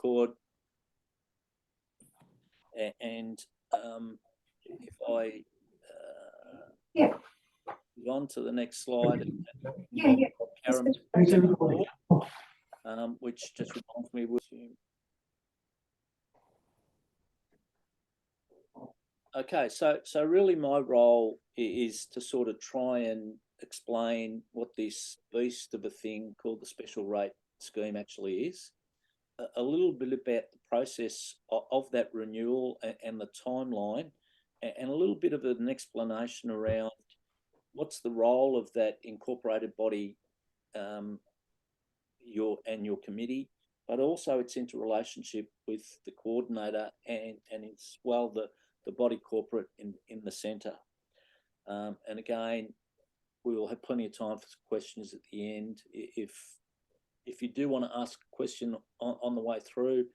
record. And if I move on to the next slide, Karen, which just reminds me. Okay, so really my role is to sort of try and explain what this beast of a thing called the special rate scheme actually is, a little bit about the process of that renewal and the timeline, and a little bit of an explanation around what's the role of that incorporated body, your committee, but also its interrelationship with the coordinator and as well the body corporate in the centre. And again, we will have plenty of time for questions at the end. If you do want to ask a question on the way through,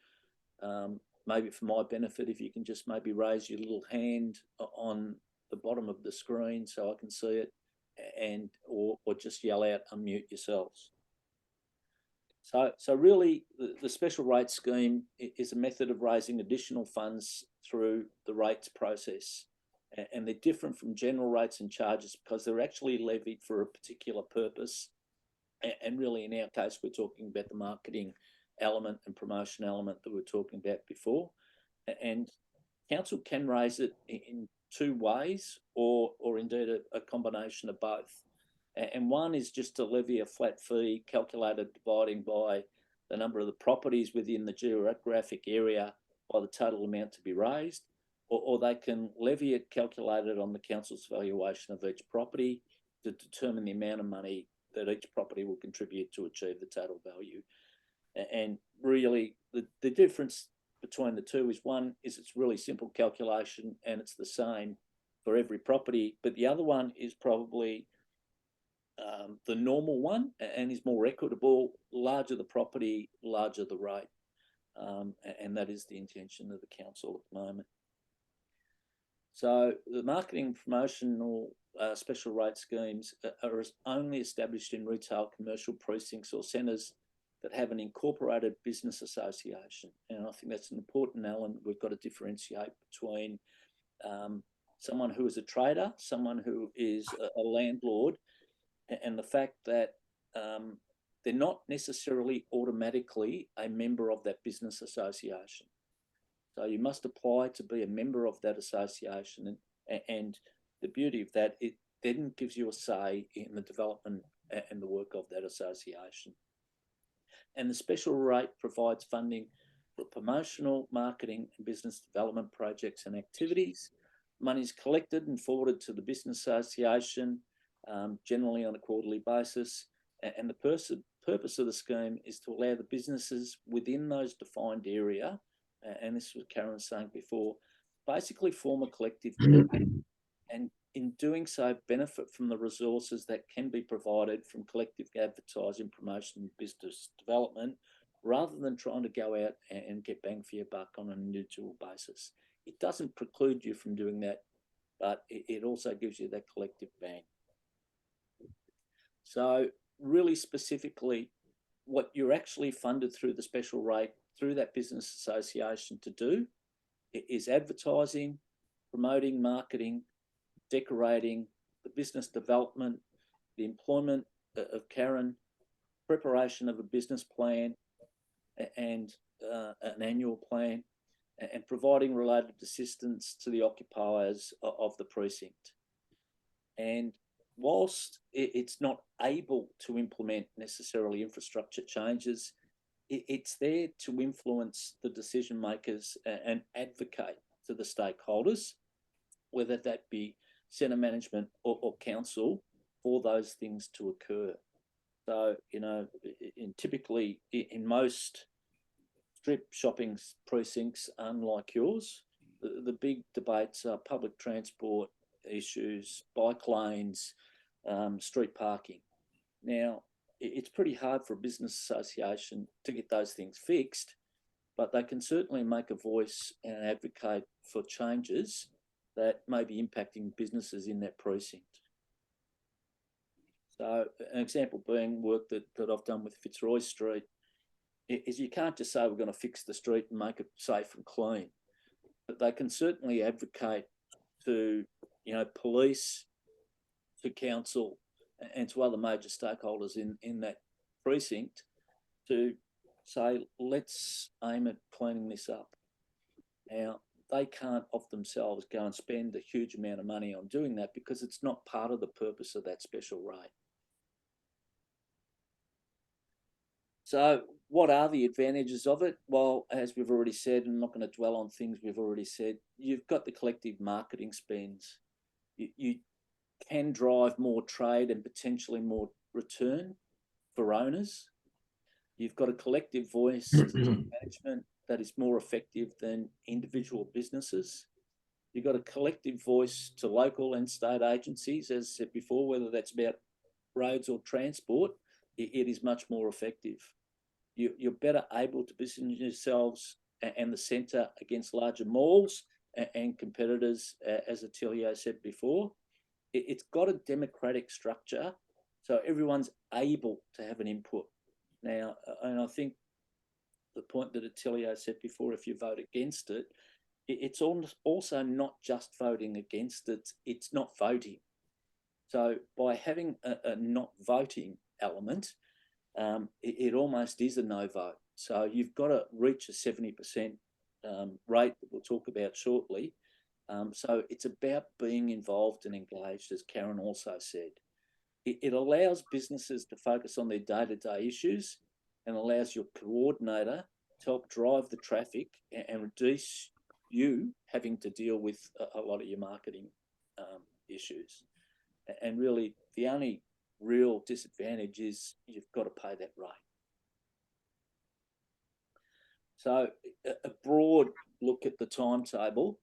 maybe for my benefit, if you can just maybe raise your little hand on the bottom of the screen so I can see it, and or just yell out, unmute yourselves. So really, the special rate scheme is a method of raising additional funds through the rates process. And they're different from general rates and charges because they're actually levied for a particular purpose. And really, in our case, we're talking about the marketing element and promotion element that we were talking about before. And council can raise it in two ways, or indeed a combination of both. And one is just to levy a flat fee calculated dividing by the number of the properties within the geographic area by the total amount to be raised, or they can levy it calculated on the council's valuation of each property to determine the amount of money that each property will contribute to achieve the total value. And really, the difference between the two is one is it's really simple calculation and it's the same for every property, but the other one is probably the normal one and is more equitable. Larger the property, larger the rate, and that is the intention of the council at the moment. So the marketing promotional special rate schemes are only established in retail commercial precincts or centres that have an incorporated business association. And I think that's an important element. We've got to differentiate between someone who is a trader, someone who is a landlord, and the fact that they're not necessarily automatically a member of that business association. So you must apply to be a member of that association, and the beauty of that, it then gives you a say in the development and the work of that association. And the special rate provides funding for promotional, marketing and business development projects and activities. Money is collected and forwarded to the business association, generally on a quarterly basis. And the purpose of the scheme is to allow the businesses within those defined area, and this was Karen saying before, basically form a collective group, and in doing so benefit from the resources that can be provided from collective advertising, promotion and business development, rather than trying to go out and get bang for your buck on an individual basis. It doesn't preclude you from doing that, but it also gives you that collective bang. So really specifically, what you're actually funded through the special rate, through that business association to do is advertising, promoting, marketing, decorating, the business development, the employment of Karen, preparation of a business plan and an annual plan, and providing related assistance to the occupiers of the precinct. And whilst it's not able to implement necessarily infrastructure changes, it's there to influence the decision makers and advocate to the stakeholders, whether that be centre management or council, for those things to occur. So, you know, typically in most strip shopping precincts, unlike yours, the big debates are public transport issues, bike lanes, street parking. Now, it's pretty hard for a business association to get those things fixed, but they can certainly make a voice and advocate for changes that may be impacting businesses in that precinct. So an example being work that I've done with Fitzroy Street, is you can't just say we're going to fix the street and make it safe and clean, but they can certainly advocate to, police, to council, and to other major stakeholders in that precinct to say, let's aim at cleaning this up. Now, they can't of themselves go and spend a huge amount of money on doing that because it's not part of the purpose of that special rate. So what are the advantages of it? Well, as we've already said, I'm not going to dwell on things we've already said. You've got the collective marketing spends. You can drive more trade and potentially more return for owners. You've got a collective voice management that is more effective than individual businesses. You've got a collective voice to local and state agencies, as said before, whether that's about roads or transport, it is much more effective. You're better able to position yourselves and the centre against larger malls and competitors, as Attilio said before. It's got a democratic structure, so everyone's able to have an input. Now, and I think the point that Attilio said before, if you vote against it, it's also not just voting against it, it's not voting. So by having a not voting element, it almost is a no vote. So you've got to reach a 70% rate that we'll talk about shortly. So it's about being involved and engaged, as Karen also said. It allows businesses to focus on their day-to-day issues and allows your coordinator to help drive the traffic and reduce you having to deal with a lot of your marketing issues. And really, the only real disadvantage is you've got to pay that rate. So a broad look at the timetable,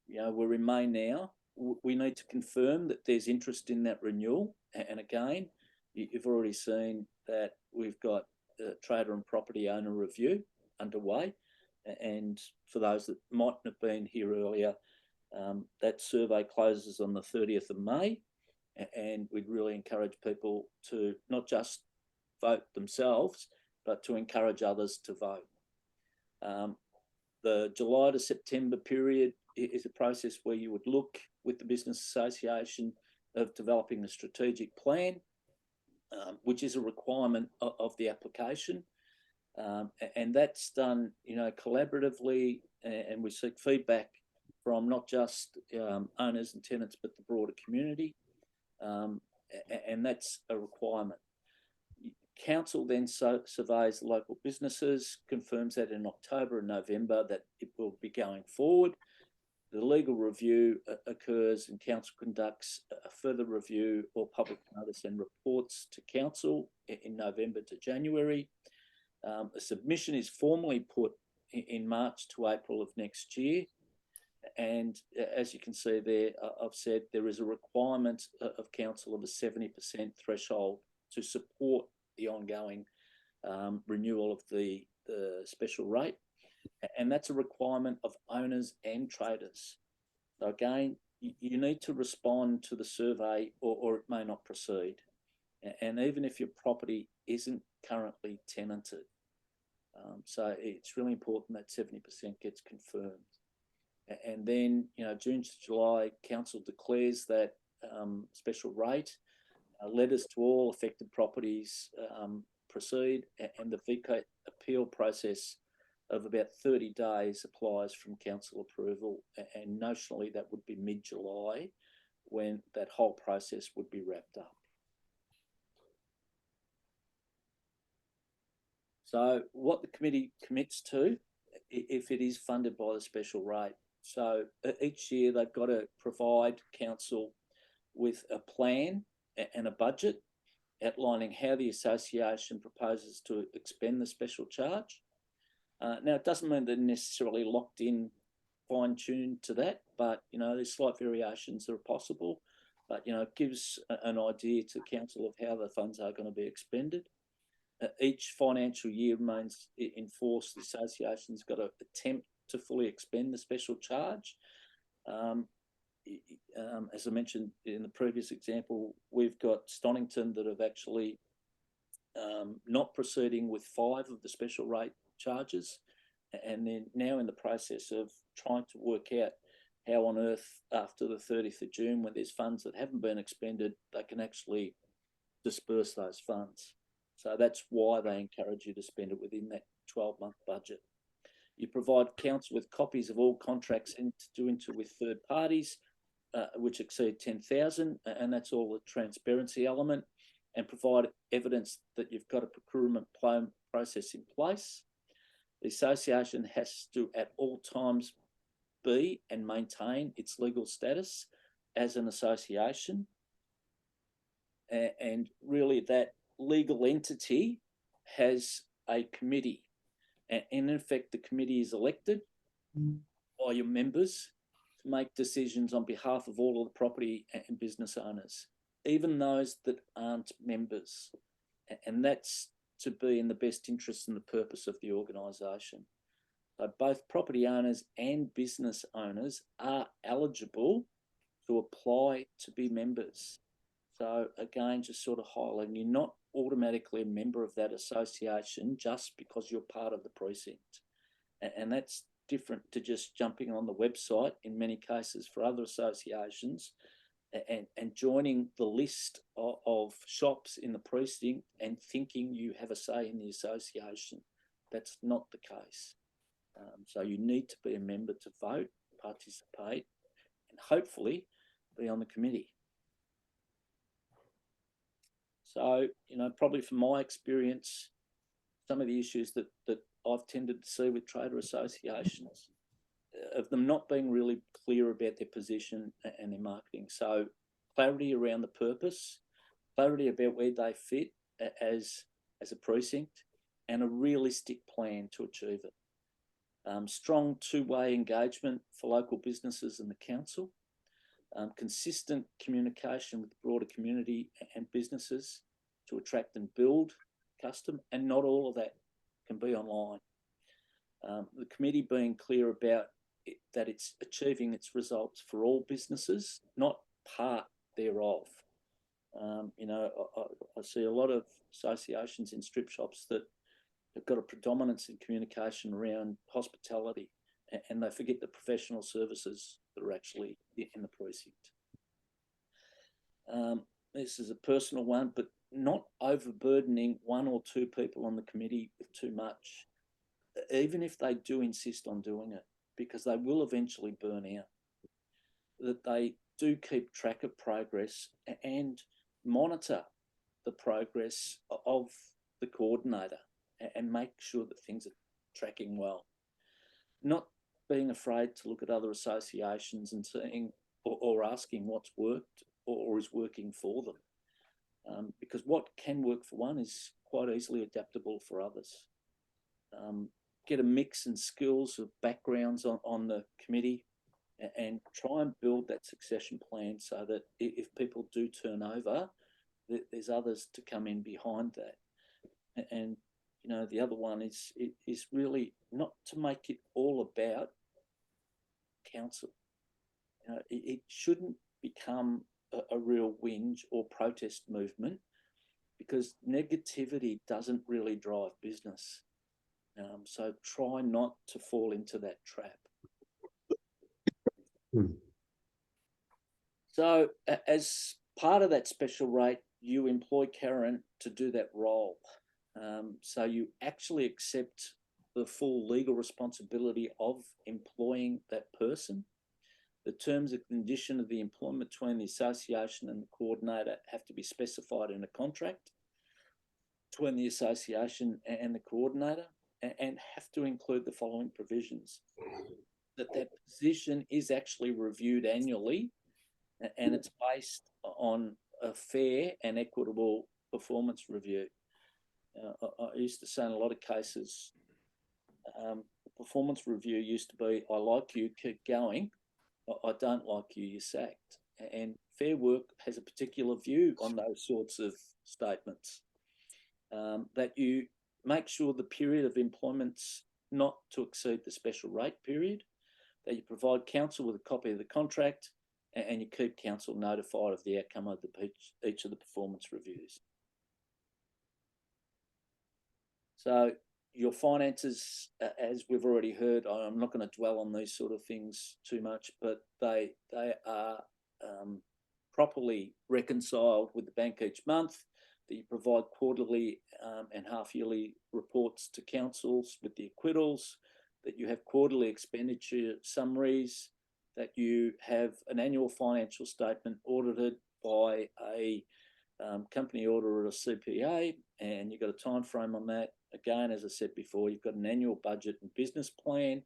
we're in May now. We need to confirm that there's interest in that renewal. And again, you've already seen that we've got a trader and property owner review underway. And for those that mightn't have been here earlier, that survey closes on the 30th of May. And we'd really encourage people to not just vote themselves, but to encourage others to vote. The July to September period is a process where you would look with the Business Association of developing a strategic plan, which is a requirement of the application. And that's done, collaboratively, and we seek feedback from not just owners and tenants, but the broader community. And that's a requirement. Council then surveys local businesses, confirms that in October and November that it will be going forward. The legal review occurs and council conducts a further review or public notice and reports to council in November to January. A submission is formally put in March to April of next year. And as you can see there, I've said there is a requirement of council of a 70% threshold to support the ongoing renewal of the special rate. And that's a requirement of owners and traders. So again, you need to respond to the survey or it may not proceed. And even if your property isn't currently tenanted. So it's really important that 70% gets confirmed. And then, June to July, council declares that special rate. Letters to all affected properties proceed, and the VCAT appeal process of about 30 days applies from council approval, and notionally that would be mid-July when that whole process would be wrapped up. So what the committee commits to, if it is funded by the special rate. So each year they've got to provide council with a plan and a budget outlining how the association proposes to expend the special charge. Now, it doesn't mean they're necessarily locked in, fine-tuned to that, but, there's slight variations that are possible. But, it gives an idea to council of how the funds are going to be expended. Each financial year remains in force. The association's got to attempt to fully expend the special charge. As I mentioned in the previous example, we've got Stonington that have actually not proceeding with 5 of the special rate charges, and they're now in the process of trying to work out how on earth, after the 30th of June, when there's funds that haven't been expended, they can actually disperse those funds. So that's why they encourage you to spend it within that 12-month budget. You provide council with copies of all contracts entered into with third parties, which exceed 10,000, and that's all the transparency element, and provide evidence that you've got a procurement process in place. The association has to, at all times, be and maintain its legal status as an association. And really that legal entity has a committee. And in effect, the committee is elected by your members to make decisions on behalf of all of the property and business owners, even those that aren't members. And that's to be in the best interest and the purpose of the organisation. So both property owners and business owners are eligible to apply to be members. So again, just sort of highlighting, you're not automatically a member of that association just because you're part of the precinct. And that's different to just jumping on the website in many cases for other associations and joining the list of shops in the precinct and thinking you have a say in the association. That's not the case. So you need to be a member to vote, participate, and hopefully be on the committee. So, you know, probably from my experience, some of the issues that I've tended to see with trader associations, of them not being really clear about their position and their marketing. So clarity around the purpose, clarity about where they fit as a precinct, and a realistic plan to achieve it. Strong two-way engagement for local businesses and the council. Consistent communication with the broader community and businesses to attract and build custom, and not all of that can be online. The committee being clear about that it's achieving its results for all businesses, not part thereof. You know, I see a lot of associations in strip shops that have got a predominance in communication around hospitality, and they forget the professional services that are actually in the precinct. This is a personal one, but not overburdening 1 or 2 people on the committee with too much, even if they do insist on doing it, because they will eventually burn out. That they do keep track of progress and monitor the progress of the coordinator and make sure that things are tracking well. Not being afraid to look at other associations and seeing or asking what's worked or is working for them. Because what can work for one is quite easily adaptable for others. Get a mix and skills of backgrounds on the committee and try and build that succession plan so that if people do turn over, there's others to come in behind that. And you know, the other one is really not to make it all about council. You know, it shouldn't become a real whinge or protest movement, because negativity doesn't really drive business. So try not to fall into that trap. So as part of that special rate, you employ Karen to do that role. So you actually accept the full legal responsibility of employing that person. The terms and condition of the employment between the association and the coordinator have to be specified in a contract between the association and the coordinator, and have to include the following provisions: that position is actually reviewed annually, and it's based on a fair and equitable performance review. I used to say in a lot of cases, the performance review used to be, I like you, keep going. I don't like you, you're sacked. And Fair Work has a particular view on those sorts of statements, that you make sure the period of employment's not to exceed the special rate period, that you provide council with a copy of the contract, and you keep council notified of the outcome of each of the performance reviews. So your finances, as we've already heard, I'm not going to dwell on these sort of things too much, but they are properly reconciled with the bank each month, that you provide quarterly and half-yearly reports to councils with the acquittals, that you have quarterly expenditure summaries, that you have an annual financial statement audited by a company auditor or a CPA, and you've got a time frame on that. Again, as I said before, you've got an annual budget and business plan,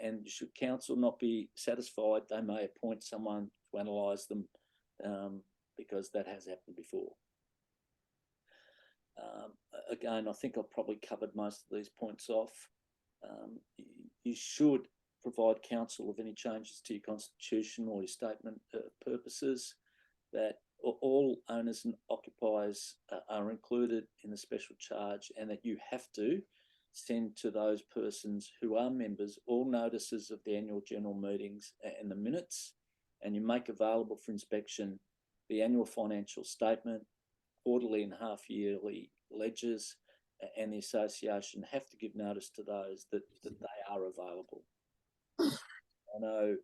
and should council not be satisfied, they may appoint someone to analyse them, because that has happened before. Again, I think I've probably covered most of these points off. You should provide counsel of any changes to your constitution or your statement of purposes, that all owners and occupiers are included in the special charge, and that you have to send to those persons who are members all notices of the annual general meetings and the minutes, and you make available for inspection the annual financial statement, quarterly and half-yearly ledgers, and the association have to give notice to those that they are available. I know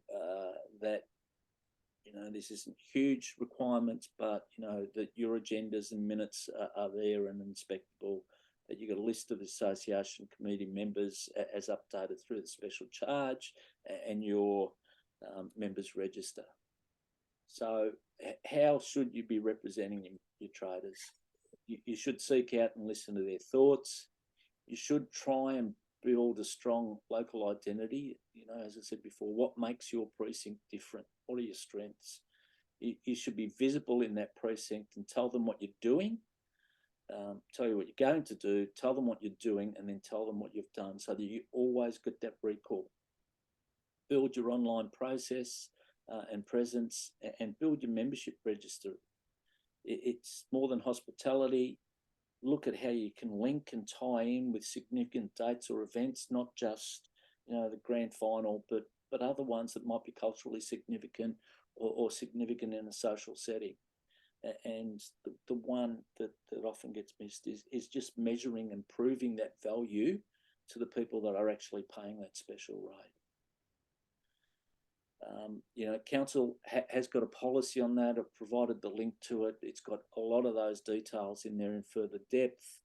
that this isn't huge requirements, but that your agendas and minutes are there and inspectable, that you've got a list of association committee members as updated through the special charge, and your members register. So how should you be representing your traders? You should seek out and listen to their thoughts. You should try and build a strong local identity. As I said before, what makes your precinct different? What are your strengths? You should be visible in that precinct and tell them what you're doing, tell you what you're going to do, tell them what you're doing, and then tell them what you've done, so that you always get that recall. Build your online process and presence, and build your membership register. It's more than hospitality. Look at how you can link and tie in with significant dates or events, not just the grand final, but other ones that might be culturally significant or significant in a social setting. And the one that often gets missed is just measuring and proving that value to the people that are actually paying that special rate. Council has got a policy on that. I've provided the link to it. It's got a lot of those details in there in further depth,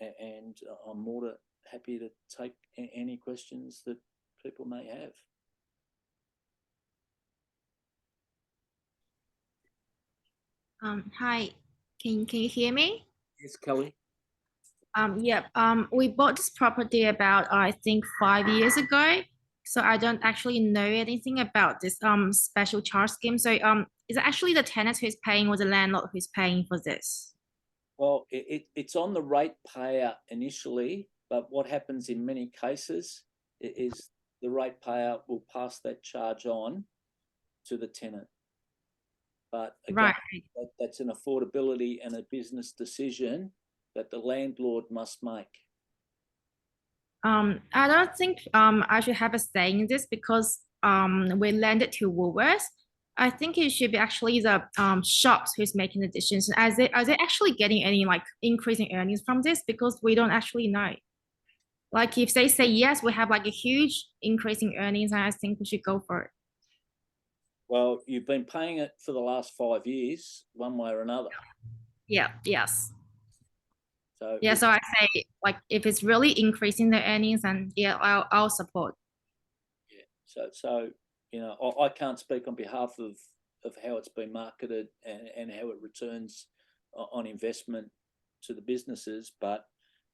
and I'm more than happy to take any questions that people may have. Hi, can you hear me? Yes, Kelly. Yeah. We bought this property about I think 5 years ago. So I don't actually know anything about this special charge scheme. So is it actually the tenant who's paying or the landlord who's paying for this? Well, it's on the ratepayer initially, but what happens in many cases is the ratepayer will pass that charge on to the tenant. But again, Right. that's an affordability and a business decision that the landlord must make. I don't think I should have a say in this because we lend it to Woolworths. I think it should be actually the shops who's making the decisions. Are they actually getting any like increasing earnings from this? Because we don't actually know. Like if they say yes, we have like a huge increase in earnings, and I think we should go for it. Well, you've been paying it for the last 5 years, one way or another. Yeah. Yes. So yeah. So I say like if it's really increasing the earnings, and yeah, I'll support. Yeah. So I can't speak on behalf of how it's been marketed and how it returns on investment to the businesses, but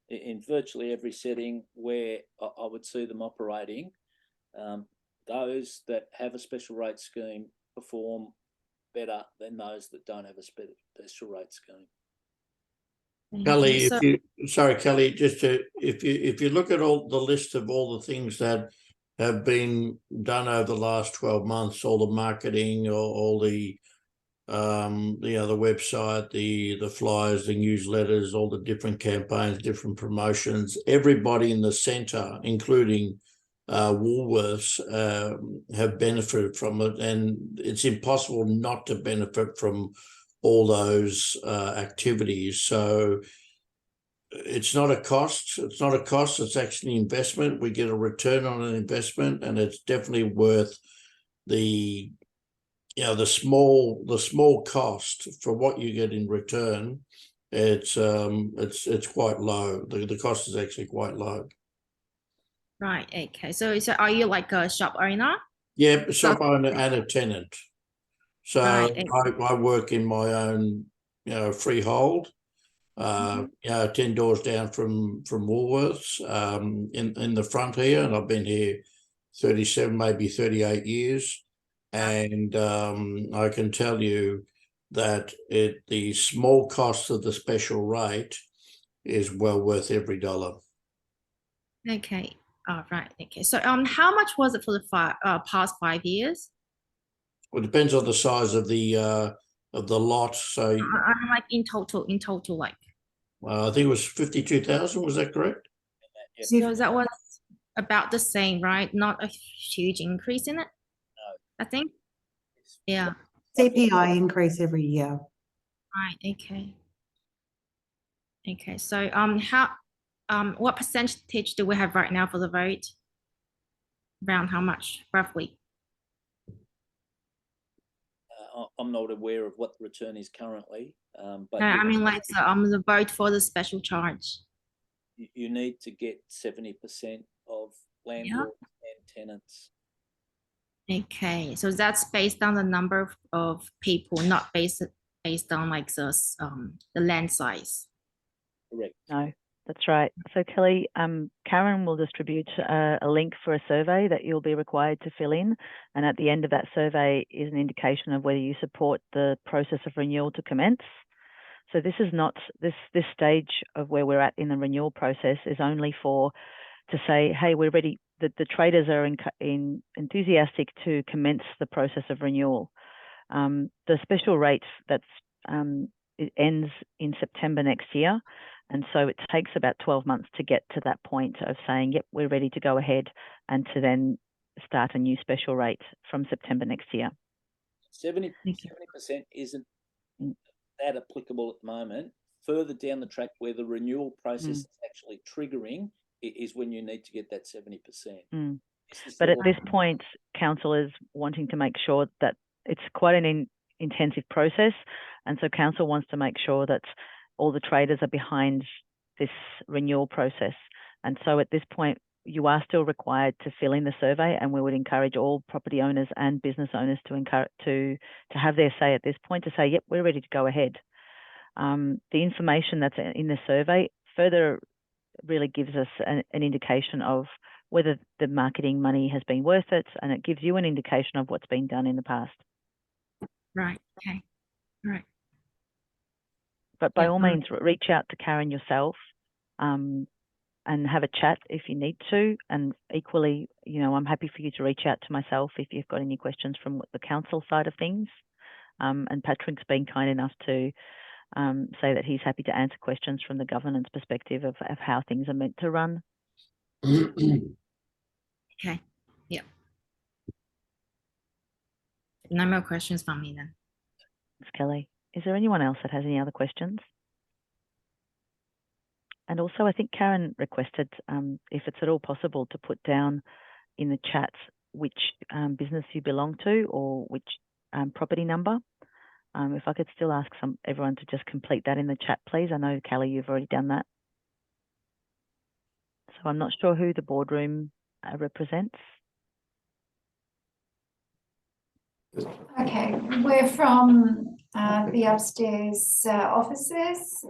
in virtually every setting where I would see them operating, those that have a special rate scheme perform better than those that don't have a special rate scheme. Kelly, Kelly, if you look at all the list of all the things that have been done over the last 12 months, all the marketing, all the website, the flyers, the newsletters, all the different campaigns, different promotions, everybody in the centre, including Woolworths, have benefited from it, and it's impossible not to benefit from all those activities. So it's not a cost. It's not a cost. It's actually an investment. We get a return on an investment, and it's definitely worth the small cost for what you get in return. It's quite low. The cost is actually quite low. Right. Okay. So are you like a shop owner? Yeah, shop owner and a tenant. So Right. I work in my own, freehold. 10 doors down from Woolworths, in the front here, and I've been here 37, maybe 38 years. And I can tell you that the small cost of the special rate is well worth every dollar. Okay. All right. Okay. So how much was it for the past 5 years? Well, it depends on the size of the lot. So I'm like in total, like. I think it was 52,000. Was that correct? So that was about the same, right? Not a huge increase in it. No. I think. Yeah. CPI increase every year. Right. Okay. Okay. So what percentage do we have right now for the vote? Around how much, roughly? I'm not aware of what the return is currently, but No, I mean like the vote for the special charge. you need to get 70% of landlords and tenants. Okay, so that's based on the number of people, not based on like the land size. Correct. No, that's right. So Kelly, Karen will distribute a link for a survey that you'll be required to fill in, and at the end of that survey is an indication of whether you support the process of renewal to commence. So this is not this stage of where we're at in the renewal process is only to say, hey, we're ready. The traders are enthusiastic to commence the process of renewal. The special rate it ends in September next year. And so it takes about 12 months to get to that point of saying, yep, we're ready to go ahead, and to then start a new special rate from September next year. 70% isn't that applicable at the moment. Further down the track, where the renewal process is actually triggering, is when you need to get that 70%. But at this point, council is wanting to make sure that it's quite an intensive process, and so council wants to make sure that all the traders are behind this renewal process. And so at this point, you are still required to fill in the survey, and we would encourage all property owners and business owners to have their say at this point, to say, yep, we're ready to go ahead. The information that's in the survey further really gives us an indication of whether the marketing money has been worth it, and it gives you an indication of what's been done in the past. Right. Okay. Right. But by all means, reach out to Karen yourself, and have a chat if you need to. And equally, I'm happy for you to reach out to myself if you've got any questions from the council side of things. And Patrick's been kind enough to say that he's happy to answer questions from the governance perspective of how things are meant to run. Okay. Yeah. No more questions from me then. Thanks, Kelly. Is there anyone else that has any other questions? And also, I think Karen requested, if it's at all possible, to put down in the chat which business you belong to, or which property number. If I could still ask everyone to just complete that in the chat, please. I know, Kelly, you've already done that. So I'm not sure who the boardroom represents. Okay, we're from the upstairs offices.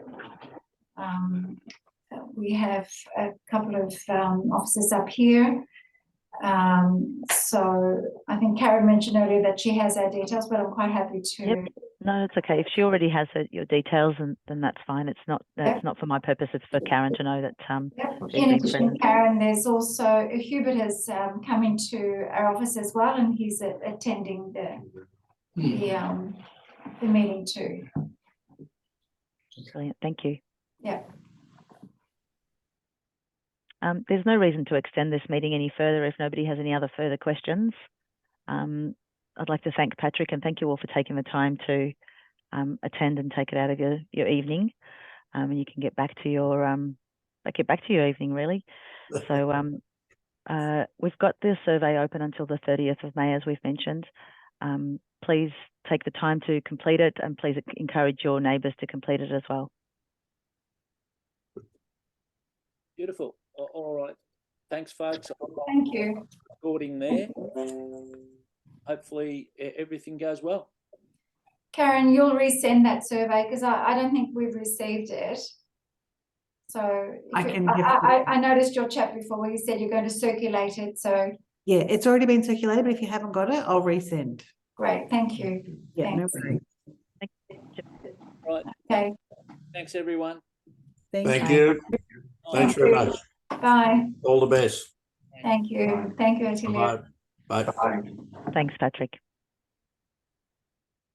We have a couple of offices up here. So I think Karen mentioned earlier that she has our details, but I'm quite happy to. Yep. No, it's okay. If she already has your details, then that's fine. It's not not for my purpose. It's for Karen to know that. In addition to Karen, there's also Hubert has come into our office as well, and he's attending the meeting too. Brilliant. Thank you. Yeah. There's no reason to extend this meeting any further if nobody has any other further questions. I'd like to thank Patrick and thank you all for taking the time to attend and take it out of your evening. and you can get back to your evening really. So we've got the survey open until the 30th of May, as we've mentioned. Please take the time to complete it, and please encourage your neighbours to complete it as well. Beautiful. All right. Thanks, folks. Thank you. Recording there. Hopefully everything goes well. Karen, you'll resend that survey because I don't think we've received it. So I noticed your chat before where you said you're going to circulate it. So yeah, it's already been circulated, but if you haven't got it, I'll resend. great, thank you. Yeah, Thanks. no worries. Right. Okay. Thanks, everyone. Thank you. Thanks very much. Bye. All the best. Thank you. Thank you, Attilio. Bye. Bye. Bye. Thanks, Patrick.